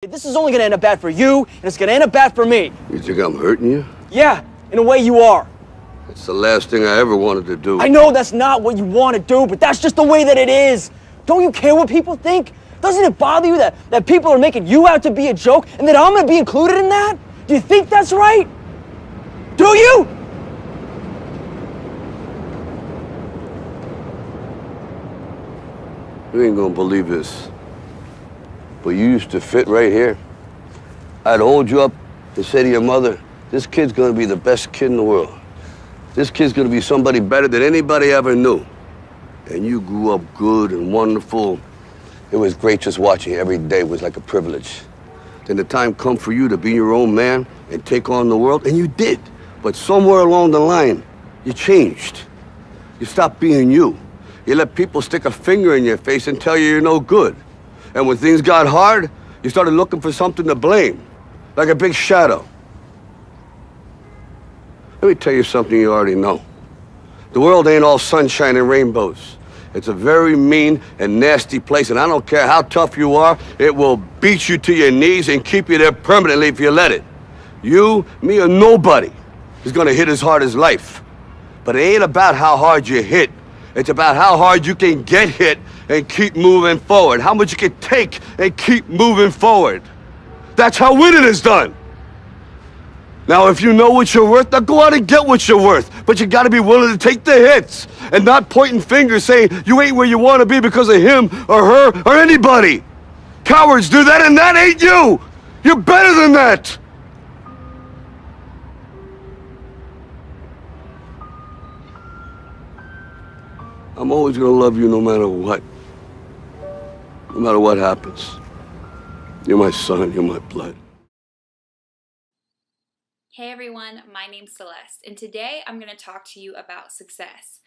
This is only gonna end up bad for you, and it's gonna end up bad for me. You think I'm hurting you? Yeah, in a way you are. It's the last thing I ever wanted to do. I know that's not what you want to do, but that's just the way that it is. Don't you care what people think? Doesn't it bother you that people are making you out to be a joke and that I'm gonna be included in that? Do you think that's right? Do you? You ain't gonna believe this, but you used to fit right here. I'd hold you up and say to your mother, this kid's gonna be the best kid in the world. This kid's gonna be somebody better than anybody ever knew. And you grew up good and wonderful. It was great just watching you every day. It was like a privilege. Then the time come for you to be your own man and take on the world, and you did. But somewhere along the line, you changed. You stopped being you. You let people stick a finger in your face and tell you you're no good. And when things got hard, you started looking for something to blame, like a big shadow. Let me tell you something you already know. The world ain't all sunshine and rainbows. It's a very mean and nasty place, and I don't care how tough you are, it will beat you to your knees and keep you there permanently if you let it. You, me, or nobody is gonna hit as hard as life. But it ain't about how hard you hit. It's about how hard you can get hit and keep moving forward. How much you can take and keep moving forward. That's how winning is done. Now, if you know what you're worth, now go out and get what you're worth. But you gotta be willing to take the hits and not pointing fingers saying you ain't where you wanna be because of him or her or anybody. Cowards do that, and that ain't you. You're better than that. I'm always gonna love you no matter what. No matter what happens. You're my son, you're my blood. Hey everyone, my name's Celeste, and today I'm going to talk to you about success.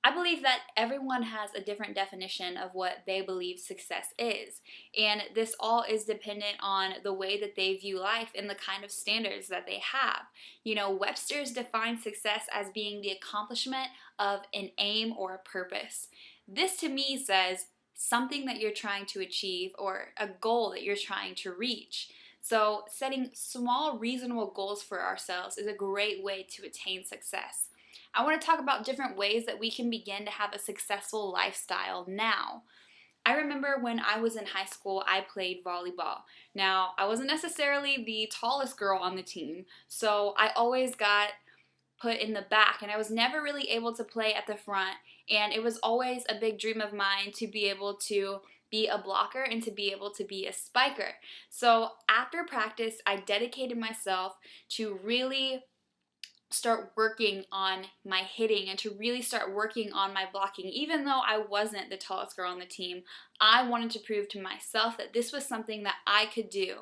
I believe that everyone has a different definition of what they believe success is, and this all is dependent on the way that they view life and the kind of standards that they have. You know, Webster's defines success as being the accomplishment of an aim or a purpose. This to me says something that you're trying to achieve or a goal that you're trying to reach. So setting small, reasonable goals for ourselves is a great way to attain success. I want to talk about different ways that we can begin to have a successful lifestyle now. I remember when I was in high school, I played volleyball. Now, I wasn't necessarily the tallest girl on the team, so I always got put in the back, and I was never really able to play at the front, and it was always a big dream of mine to be able to be a blocker and to be able to be a spiker. So after practice, I dedicated myself to really start working on my hitting and to really start working on my blocking. Even though I wasn't the tallest girl on the team, I wanted to prove to myself that this was something that I could do.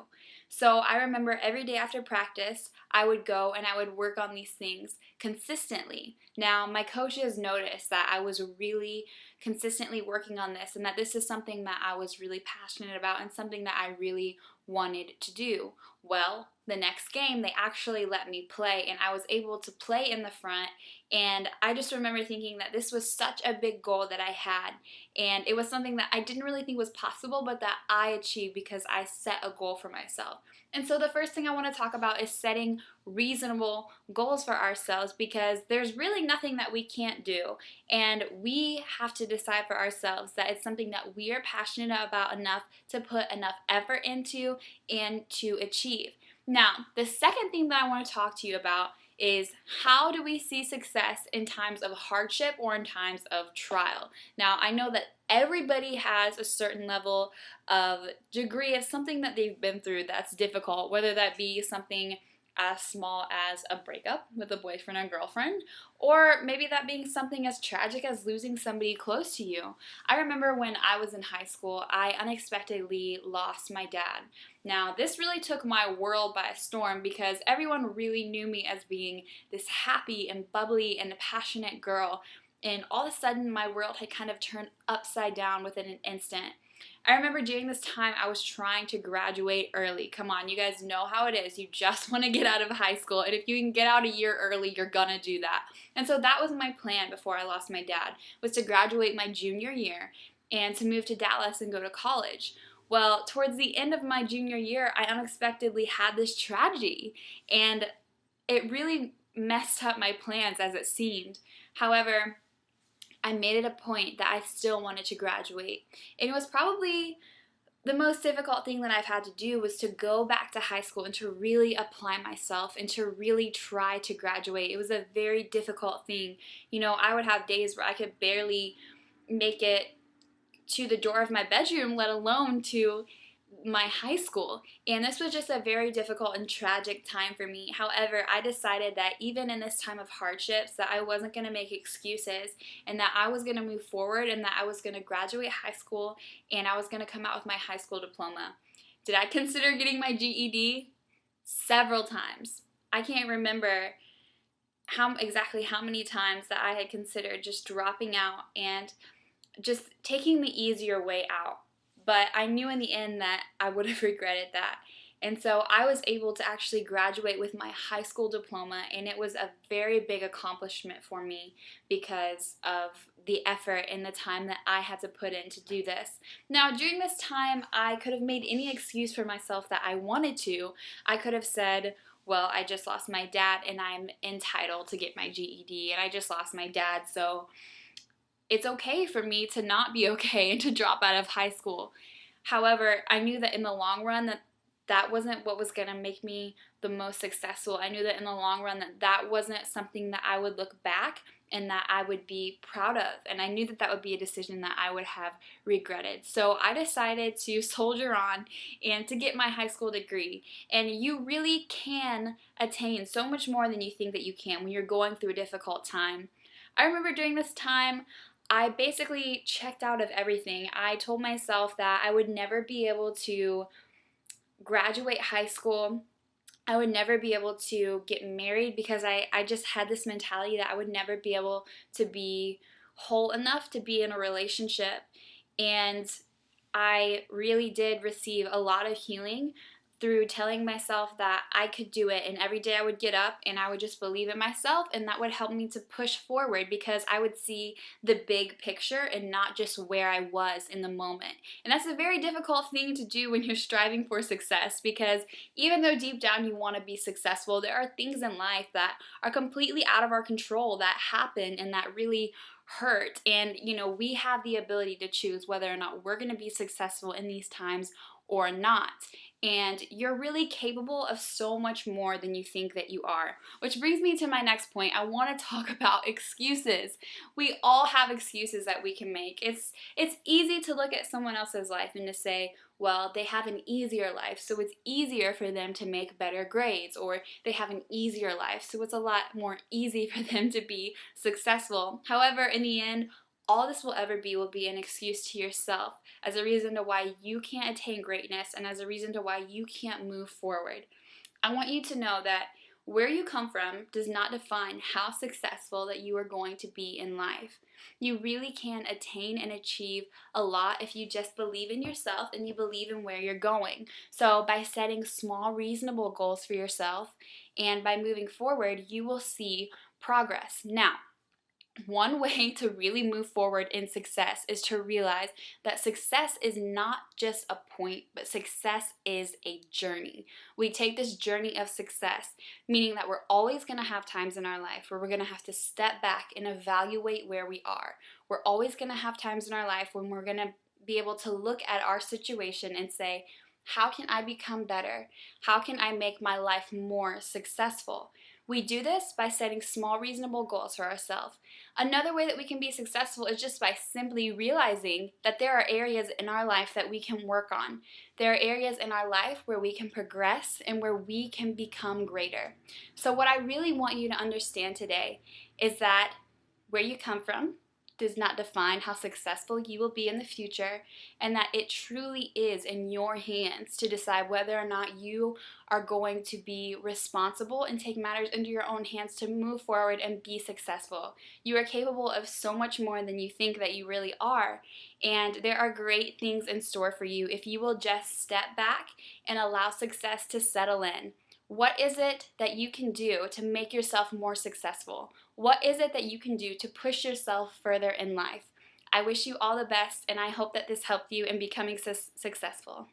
So I remember every day after practice, I would go and I would work on these things consistently. Now, my coaches noticed that I was really consistently working on this and that this is something that I was really passionate about and something that I really wanted to do. Well, the next game, they actually let me play, and I was able to play in the front, and I just remember thinking that this was such a big goal that I had, and it was something that I didn't really think was possible, but that I achieved because I set a goal for myself. And so the first thing I want to talk about is setting reasonable goals for ourselves, because there's really nothing that we can't do, and we have to decide for ourselves that it's something that we are passionate about enough to put enough effort into and to achieve. Now, the second thing that I want to talk to you about is how do we see success in times of hardship or in times of trial? Now, I know that everybody has a certain level of degree of something that they've been through that's difficult, whether that be something as small as a breakup with a boyfriend or girlfriend, or maybe that being something as tragic as losing somebody close to you. I remember when I was in high school, I unexpectedly lost my dad. Now, this really took my world by storm because everyone really knew me as being this happy and bubbly and passionate girl, and all of a sudden my world had kind of turned upside down within an instant. I remember during this time I was trying to graduate early. Come on, you guys know how it is. You just want to get out of high school, and if you can get out a year early, you're gonna do that. And so that was my plan before I lost my dad, was to graduate my junior year and to move to Dallas and go to college. Well, towards the end of my junior year, I unexpectedly had this tragedy, and it really messed up my plans as it seemed. However, I made it a point that I still wanted to graduate. And it was probably the most difficult thing that I've had to do was to go back to high school and to really apply myself and to really try to graduate. It was a very difficult thing. You know, I would have days where I could barely make it to the door of my bedroom, let alone to my high school. And this was just a very difficult and tragic time for me. However, I decided that even in this time of hardships, that I wasn't going to make excuses and that I was going to move forward and that I was going to graduate high school and I was going to come out with my high school diploma. Did I consider getting my GED? Several times. I can't remember exactly how many times that I had considered just dropping out and just taking the easier way out. But I knew in the end that I would have regretted that. And so I was able to actually graduate with my high school diploma, and it was a very big accomplishment for me because of the effort and the time that I had to put in to do this. Now, during this time, I could have made any excuse for myself that I wanted to. I could have said, well, I just lost my dad and I'm entitled to get my GED, and I just lost my dad, so it's okay for me to not be okay and to drop out of high school. However, I knew that in the long run that wasn't what was going to make me the most successful. I knew that in the long run that wasn't something that I would look back and that I would be proud of. And I knew that that would be a decision that I would have regretted. So I decided to soldier on and to get my high school degree. And you really can attain so much more than you think that you can when you're going through a difficult time. I remember during this time, I basically checked out of everything. I told myself that I would never be able to graduate high school. I would never be able to get married because I just had this mentality that I would never be able to be whole enough to be in a relationship. And I really did receive a lot of healing through telling myself that I could do it, and every day I would get up and I would just believe in myself, and that would help me to push forward because I would see the big picture and not just where I was in the moment. And that's a very difficult thing to do when you're striving for success, because even though deep down you want to be successful, there are things in life that are completely out of our control that happen and that really hurt. And you know, we have the ability to choose whether or not we're going to be successful in these times or not. And you're really capable of so much more than you think that you are. Which brings me to my next point. I want to talk about excuses. We all have excuses that we can make. It's easy to look at someone else's life and to say, well, they have an easier life, so it's easier for them to make better grades, or they have an easier life, so it's a lot more easy for them to be successful. However, in the end, all this will ever be will be an excuse to yourself as a reason to why you can't attain greatness and as a reason to why you can't move forward. I want you to know that where you come from does not define how successful that you are going to be in life. You really can attain and achieve a lot if you just believe in yourself and you believe in where you're going. So by setting small, reasonable goals for yourself and by moving forward, you will see progress. Now, one way to really move forward in success is to realize that success is not just a point, but success is a journey. We take this journey of success, meaning that we're always going to have times in our life where we're going to have to step back and evaluate where we are. We're always going to have times in our life when we're going to be able to look at our situation and say, how can I become better? How can I make my life more successful? We do this by setting small, reasonable goals for ourselves. Another way that we can be successful is just by simply realizing that there are areas in our life that we can work on. There are areas in our life where we can progress and where we can become greater. So what I really want you to understand today is that where you come from does not define how successful you will be in the future, and that it truly is in your hands to decide whether or not you are going to be responsible and take matters into your own hands to move forward and be successful. You are capable of so much more than you think that you really are, and there are great things in store for you if you will just step back and allow success to settle in. What is it that you can do to make yourself more successful? What is it that you can do to push yourself further in life? I wish you all the best, and I hope that this helped you in becoming successful.